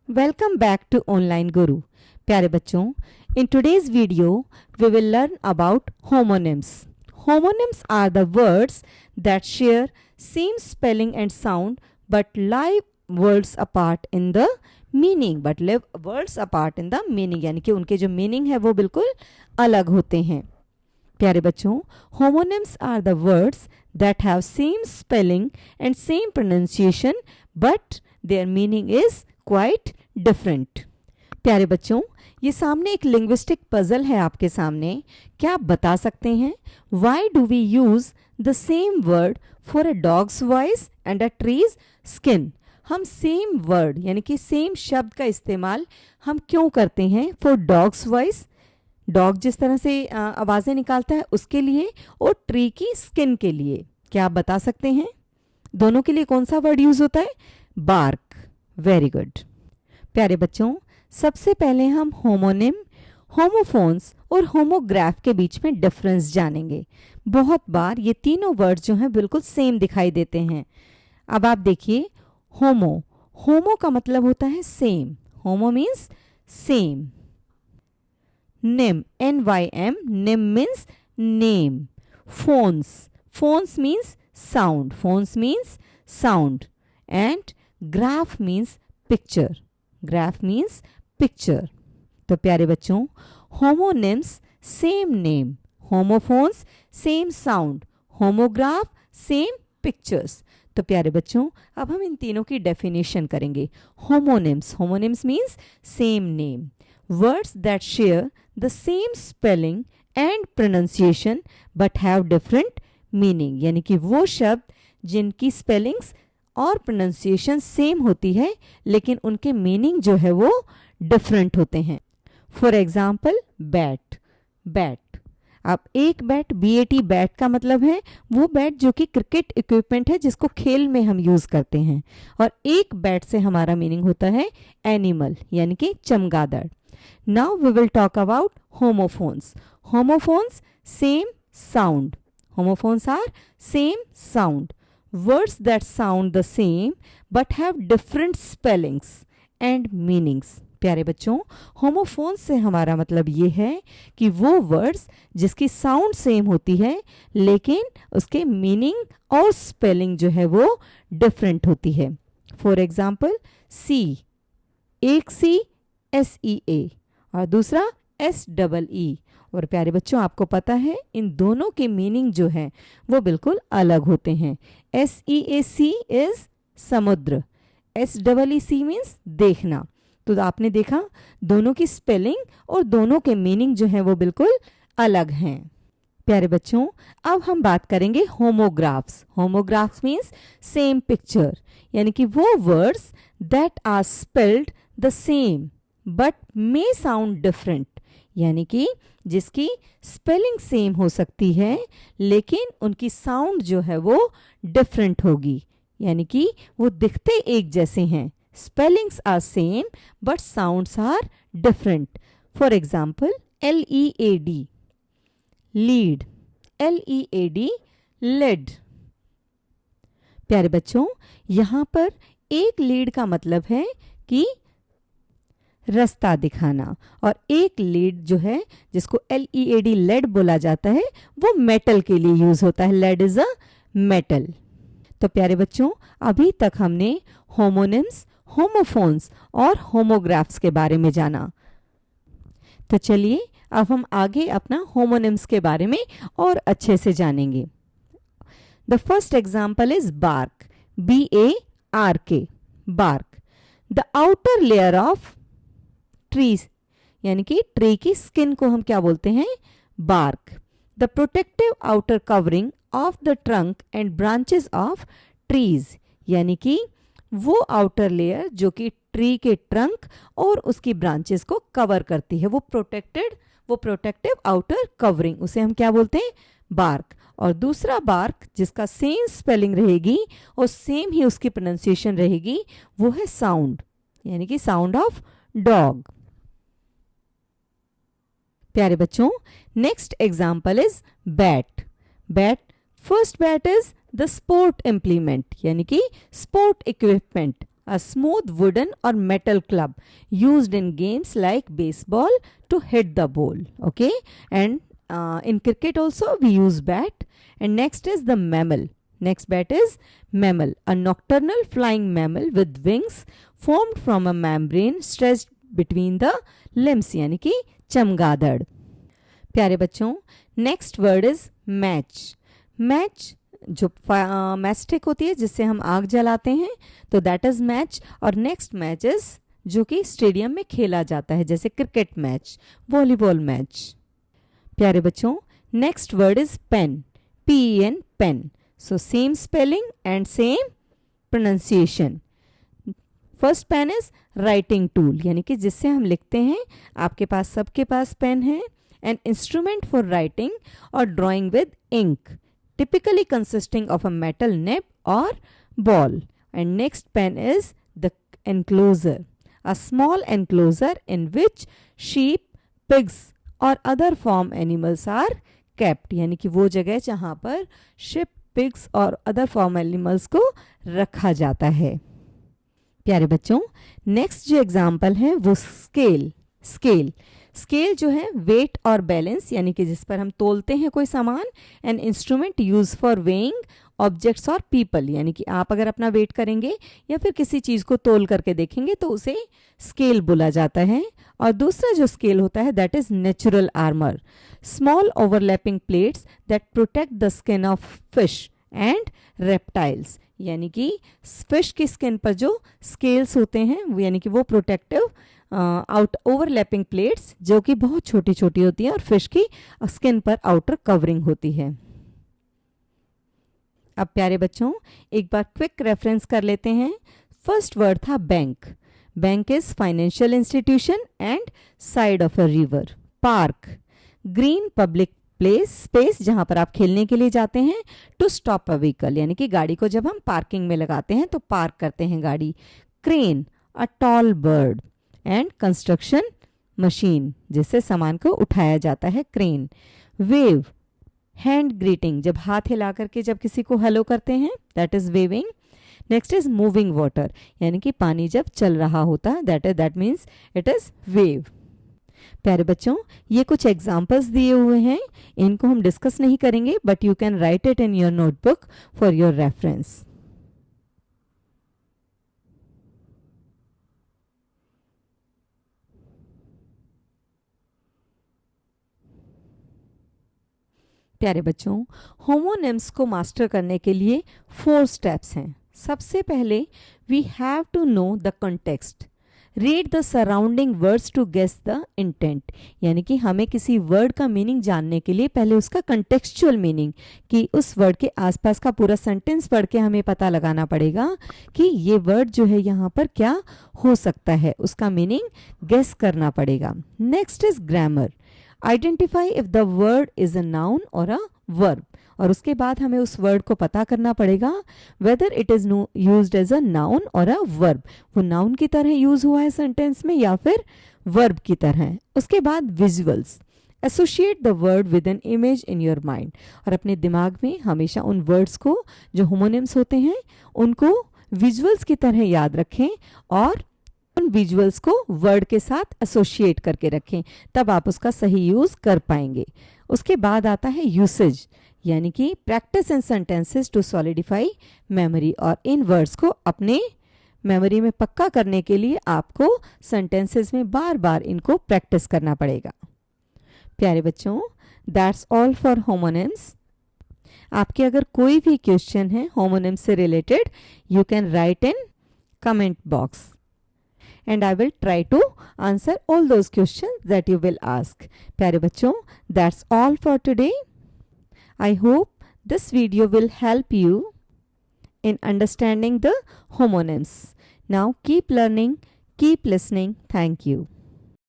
Welcome back to Online Guru. प्यारे बच्चों, in today's video we will learn about homonyms. Homonyms are the words that share same spelling and sound but lie words apart in the meaning. यानी कि उनके जो meaning है वो बिल्कुल अलग होते हैं. प्यारे बच्चों, homonyms are the words that have same spelling and same pronunciation but their meaning is quite different. प्यारे बच्चों, ये सामने एक लिंग्विस्टिक पजल है आपके सामने. क्या आप बता सकते हैं why do we use the same word for a dog's voice and a tree's skin? हम सेम वर्ड यानी कि सेम शब्द का इस्तेमाल हम क्यों करते हैं फॉर डॉग्स वॉइस, डॉग जिस तरह से आवाज़ें निकालता है उसके लिए, और ट्री की स्किन के लिए? क्या आप बता सकते हैं दोनों के लिए कौन सा वर्ड यूज होता है? बार्क. Very good. प्यारे बच्चों, सबसे पहले हम होमोनिम, होमोफोन्स और होमोग्राफ के बीच में डिफरेंस जानेंगे. बहुत बार ये तीनों वर्ड्स जो हैं बिल्कुल सेम दिखाई देते हैं. अब आप देखिए, होमो, होमो का मतलब होता है सेम. होमो मीन्स सेम. निम, NYM, निम means name. Phones, phones means sound. Phones means sound. And graph means picture. Graph means picture. तो प्यारे बच्चों, homonyms same name, homophones same sound, homograph same pictures. तो प्यारे बच्चों, अब हम इन तीनों की डेफिनेशन करेंगे. Homonyms, homonyms means same name, words that share the same spelling and pronunciation but have different meaning. यानी कि वो शब्द जिनकी स्पेलिंग्स और प्रोनाउंसिएशन सेम होती है लेकिन उनके मीनिंग जो है वो डिफरेंट होते हैं. For example, bat. बैट, अब एक बैट, BAT, बैट का मतलब है वो बैट जो कि क्रिकेट इक्विपमेंट है जिसको खेल में हम यूज करते हैं. और एक बैट से हमारा मीनिंग होता है एनिमल यानी कि चमगादड़. Now we will talk about homophones. Homophones same sound. Homophones are same sound. Words that sound the same but have different spellings and meanings. प्यारे बच्चों, होमोफोन्स से हमारा मतलब ये है कि वो वर्ड्स जिसकी साउंड सेम होती है लेकिन उसके मीनिंग और स्पेलिंग जो है वो डिफरेंट होती है. फॉर एग्जाम्पल, सी, एक C SEA और दूसरा SEE. और प्यारे बच्चों, आपको पता है इन दोनों के मीनिंग जो है वो बिल्कुल अलग होते हैं. SEAC इज समुद्र, SEEC मीन्स देखना. तो आपने देखा दोनों की स्पेलिंग और दोनों के मीनिंग जो है वो बिल्कुल अलग हैं. प्यारे बच्चों, अब हम बात करेंगे homographs. Homographs means same picture. यानी कि वो words that are spelled the same but may sound different. यानी कि जिसकी स्पेलिंग सेम हो सकती है लेकिन उनकी साउंड जो है वो डिफरेंट होगी. यानी कि वो दिखते एक जैसे हैं, spellings are same but sounds are different. For example, LEAD, lead, LEAD, lead. प्यारे बच्चों, यहाँ पर एक लीड का मतलब है कि रास्ता दिखाना, और एक लीड जो है जिसको LEAD, लेड बोला जाता है, वो मेटल के लिए यूज होता है. Lead is a metal. तो प्यारे बच्चों, अभी तक हमने होमोनिम्स, होमोफोन्स और होमोग्राफ्स के बारे में जाना. तो चलिए अब हम आगे अपना होमोनिम्स के बारे में और अच्छे से जानेंगे. The first example is bark, BARK, bark. The outer layer of trees, यानी कि ट्री की स्किन को हम क्या बोलते हैं? Bark. The protective outer covering of the trunk and branches of trees. यानी कि वो आउटर लेयर जो कि ट्री के ट्रंक और उसकी ब्रांचेस को कवर करती है, वो प्रोटेक्टिव आउटर कवरिंग, उसे हम क्या बोलते हैं? बार्क. और दूसरा बार्क जिसका सेम स्पेलिंग रहेगी और सेम ही उसकी प्रोनाउंसिएशन रहेगी, वो है साउंड, यानी कि साउंड ऑफ डॉग. प्यारे बच्चों, next example is bat. Bat, first bat is the sport implement, यानी कि sport equipment. a smooth wooden or metal club used in games like baseball to hit the ball. Okay, and in cricket also we use bat. And next is the mammal. Next bat is mammal, a nocturnal flying mammal with wings formed from a membrane stretched between the limbs, यानी कि चमगादड़. प्यारे बच्चों, next word is match. Match जो match stick होती है जिससे हम आग जलाते हैं, तो दैट इज मैच. और नेक्स्ट मैच इज जो कि स्टेडियम में खेला जाता है, जैसे क्रिकेट मैच, वॉलीबॉल मैच. प्यारे बच्चों, next word is pen. PEN, pen. So same spelling and same pronunciation. First pen is writing tool, यानी कि जिससे हम लिखते हैं. आपके पास सबके पास पेन है. एन इंस्ट्रूमेंट फॉर राइटिंग और drawing with ink, typically consisting of a metal nib or ball. And next pen is the enclosure, a small enclosure in which sheep, pigs or other farm animals are kept. यानी कि वो जगह जहाँ पर sheep, pigs और other farm animals को रखा जाता है. प्यारे बच्चों, नेक्स्ट जो एग्जाम्पल है वो स्केल. स्केल जो है वेट और बैलेंस, यानी कि जिस पर हम तोलते हैं कोई सामान. An instrument use for weighing objects और पीपल, यानी कि आप अगर अपना वेट करेंगे या फिर किसी चीज़ को तोल करके देखेंगे तो उसे स्केल बोला जाता है. और दूसरा जो स्केल होता है that is natural armour, small overlapping plates that protect the skin of fish and reptiles, यानी कि फिश की स्किन पर जो स्केल्स होते हैं यानी कि वो प्रोटेक्टिव ओवरलैपिंग प्लेट्स जो कि बहुत छोटी छोटी होती है और फिश की स्किन पर आउटर कवरिंग होती है. अब प्यारे बच्चों, एक बार क्विक रेफरेंस कर लेते हैं. फर्स्ट वर्ड था bank. Bank is financial institution and side of a river. Park, green public place, space जहां पर आप खेलने के लिए जाते हैं. टू स्टॉप अ व्हीकल, यानी कि गाड़ी को जब हम पार्किंग में लगाते हैं तो पार्क करते हैं गाड़ी. Crane, a tall bird. And construction machine, जिससे सामान को उठाया जाता है, क्रेन. वेव, हैंड ग्रीटिंग, जब हाथ हिला करके जब किसी को हेलो करते हैं, that is waving. Next is moving water, यानी कि पानी जब चल रहा होता है, that means it is wave. प्यारे बच्चों, ये कुछ एग्जाम्पल्स दिए हुए हैं, इनको हम डिस्कस नहीं करेंगे, but you can write it in your notebook for your reference. प्यारे बच्चों, होमोनिम्स को मास्टर करने के लिए 4 स्टेप्स हैं. सबसे पहले we have to know the context. Read the surrounding words to guess the intent, यानी कि हमें किसी वर्ड का मीनिंग जानने के लिए पहले उसका कंटेक्चुअल मीनिंग, कि उस वर्ड के आसपास का पूरा सेंटेंस पढ़ के हमें पता लगाना पड़ेगा कि ये वर्ड जो है यहाँ पर क्या हो सकता है, उसका मीनिंग गेस करना पड़ेगा. Next is grammar. Identify if the word is a noun और अ वर्ब, और उसके बाद हमें उस वर्ड को पता करना पड़ेगा whether it is used as a noun और अ वर्ब. वो नाउन की तरह यूज हुआ है सेंटेंस में या फिर वर्ब की तरह. उसके बाद visuals. Associate the word with an image in your mind, और अपने दिमाग में हमेशा उन वर्ड्स को जो होमोनिम्स होते हैं उनको विजुअल्स की तरह याद रखें और उन विजुअल्स को वर्ड के साथ एसोसिएट करके रखें, तब आप उसका सही यूज कर पाएंगे. उसके बाद आता है यूसेज, यानी कि practice in sentences to solidify memory, और इन वर्ड्स को अपने मेमोरी में पक्का करने के लिए आपको सेंटेंसेस में बार बार इनको प्रैक्टिस करना पड़ेगा. प्यारे बच्चों, दैट्स ऑल फॉर होमोनिम्स. आपके अगर कोई भी क्वेश्चन है होमोनिम्स से related, you can write in comment box and I will try to answer all those questions that you will ask. प्यारे बच्चों, that's all for today. I hope this video will help you in understanding the homonyms. Now keep learning, keep listening. Thank you.